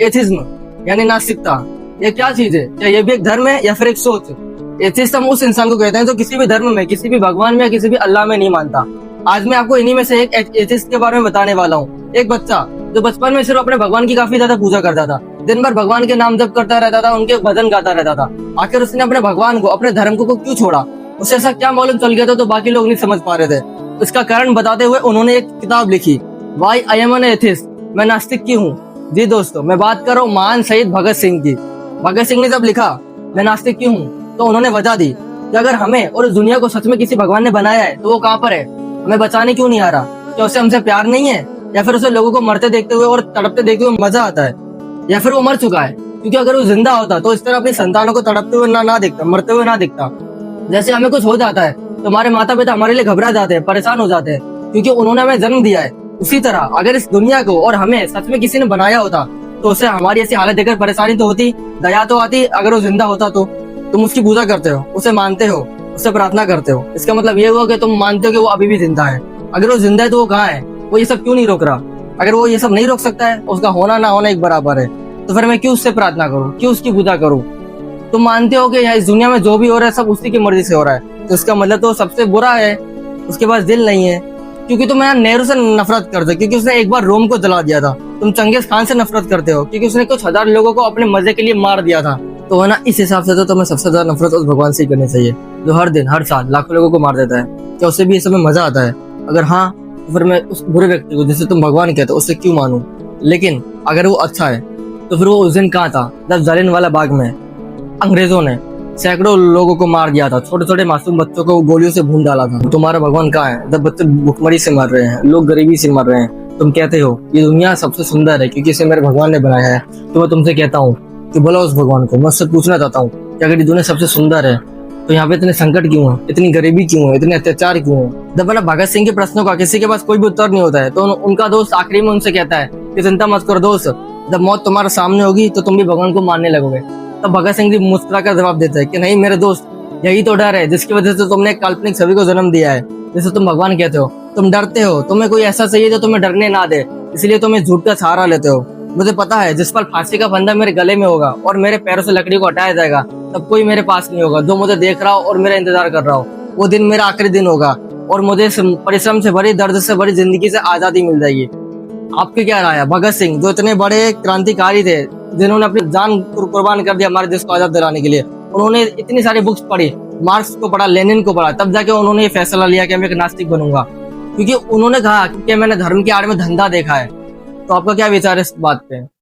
Atheism यानी नास्तिकता, ये क्या चीज है? क्या ये भी एक धर्म है या फिर एक सोच? एथिस्ट हम उस इंसान को कहते हैं जो किसी भी धर्म में, किसी भी भगवान में या किसी भी अल्लाह में नहीं मानता। आज मैं आपको इन्हीं में से एक एथिस्ट के बारे में बताने वाला हूँ। एक बच्चा जो बचपन में सिर्फ अपने भगवान की काफी ज्यादा पूजा करता था, दिन भर भगवान के नाम जप करता रहता था, उनके भजन गाता रहता था। आखिर उसने अपने भगवान को, अपने धर्म को क्यों छोड़ा? उसे ऐसा क्या मालूम चल गया था तो बाकी लोग नहीं समझ पा रहे थे। इसका कारण बताते हुए उन्होंने एक किताब लिखी, why I am an atheist, मैं नास्तिक क्यों हूँ। जी दोस्तों, मैं बात कर रहा हूँ महान शहीद भगत सिंह की। भगत सिंह ने जब लिखा मैं नास्तिक क्यों हूँ, तो उन्होंने वजह दी कि अगर हमें और इस दुनिया को सच में किसी भगवान ने बनाया है तो वो कहाँ पर है, हमें बचाने क्यों नहीं आ रहा? क्या उसे हमसे प्यार नहीं है, या फिर उसे लोगों को मरते देखते हुए और तड़पते देखते हुए मजा आता है, या फिर वो मर चुका है? क्योंकि अगर वो जिंदा होता तो इस तरह अपनी संतानों को तड़पते हुए ना दिखता, मरते हुए ना दिखता। जैसे हमें कुछ हो जाता है तो हमारे माता पिता हमारे लिए घबरा जाते हैं, परेशान हो जाते हैं, क्योंकि उन्होंने हमें जन्म दिया है। उसी तरह अगर इस दुनिया को और हमें सच में किसी ने बनाया होता तो उसे हमारी ऐसी हालत देखकर परेशानी तो होती, दया तो आती। अगर वो जिंदा होता तो तुम उसकी पूजा करते हो, उसे मानते हो, उससे प्रार्थना करते हो। इसका मतलब ये हुआ कि तुम मानते हो कि वो अभी भी जिंदा है। अगर वो जिंदा है तो वो कहाँ है? वो ये सब क्यों नहीं रोक रहा? अगर वो ये सब नहीं रोक सकता है, उसका होना ना होना एक बराबर है, तो फिर मैं क्यों उससे प्रार्थना करूँ, क्यों उसकी पूजा करूँ? तुम मानते हो कि इस दुनिया में जो भी हो रहा है सब उसी की मर्जी से हो रहा है, तो इसका मतलब तो सबसे बुरा है, उसके पास दिल नहीं है। क्योंकि तुम यहाँ नेहरू से नफरत करते हो क्योंकि उसने एक बार रोम को जला दिया था। तुम चंगेज खान से नफरत करते हो क्योंकि उसने कुछ हजार लोगों को अपने मजे के लिए मार दिया था। तो है ना, इस हिसाब से तो तुम्हें सबसे ज्यादा नफरत उस भगवान से ही करनी चाहिए जो हर दिन हर साल लाखों लोगों को मार देता है। क्या उससे भी इस समय मजा आता है? अगर हाँ, तो फिर मैं उस बुरे व्यक्ति को जिसे तुम भगवान कहते हो उससे क्यों मानूं? लेकिन अगर वो अच्छा है तो फिर वो उस दिन कहाँ था जब जालियनवाला बाग में अंग्रेजों ने सैकड़ों लोगों को मार दिया था, छोटे छोटे मासूम बच्चों को गोलियों से भून डाला था? तुम्हारा भगवान कहाँ है जब बच्चे भुखमरी से मर रहे हैं, लोग गरीबी से मर रहे हैं? तुम कहते हो ये दुनिया सबसे सुंदर है क्योंकि इसे मेरे भगवान ने बनाया है। तो मैं तुमसे कहता हूँ कि बोला उस भगवान को, मैं उससे पूछना चाहता हूँ कि अगर ये दुनिया सबसे सुंदर है तो यहाँ पे इतने संकट क्यों है, इतनी गरीबी क्यों है, इतने अत्याचार क्यों है? जब भगत सिंह के प्रश्नों का किसी के पास कोई भी उत्तर नहीं होता है तो उनका दोस्त आखिरी में उनसे कहता है कि चिंता मत करो दोस्त, जब मौत तुम्हारे सामने होगी तो तुम भी भगवान को मानने लगोगे। तब भगत सिंह जी मुस्कुरा कर जवाब देते हैं कि नहीं मेरे दोस्त, यही तो डर है जिसकी वजह से तुमने एक काल्पनिक छवि को जन्म दिया है जिसे तुम भगवान कहते हो। तुम डरते हो, तुम्हें कोई ऐसा चाहिए जो तुम्हें डरने ना दे, इसलिए तुम इस झूठ का सहारा लेते हो। मुझे पता है जिस पर फांसी का फंदा मेरे गले में होगा और मेरे पैरों से लकड़ी को हटाया जाएगा तब कोई मेरे पास नहीं होगा जो मुझे देख रहा हो और मेरा इंतजार कर रहा हो। वो दिन मेरा आखिरी दिन होगा और मुझे परिश्रम से भरी, दर्द से भरी जिंदगी से आजादी मिल जाएगी। आपकी क्या राय है? भगत सिंह जो इतने बड़े क्रांतिकारी थे, जिन्होंने अपनी जान कुर्बान कर दिया हमारे देश को आजाद दिलाने के लिए, उन्होंने इतनी सारी बुक्स पढ़ी, मार्क्स को पढ़ा, लेनिन को पढ़ा, तब जाके उन्होंने ये फैसला लिया कि मैं एक नास्तिक बनूंगा, क्योंकि उन्होंने कहा कि मैंने धर्म की आड़ में धंधा देखा है। तो आपका क्या विचार है इस बात पे?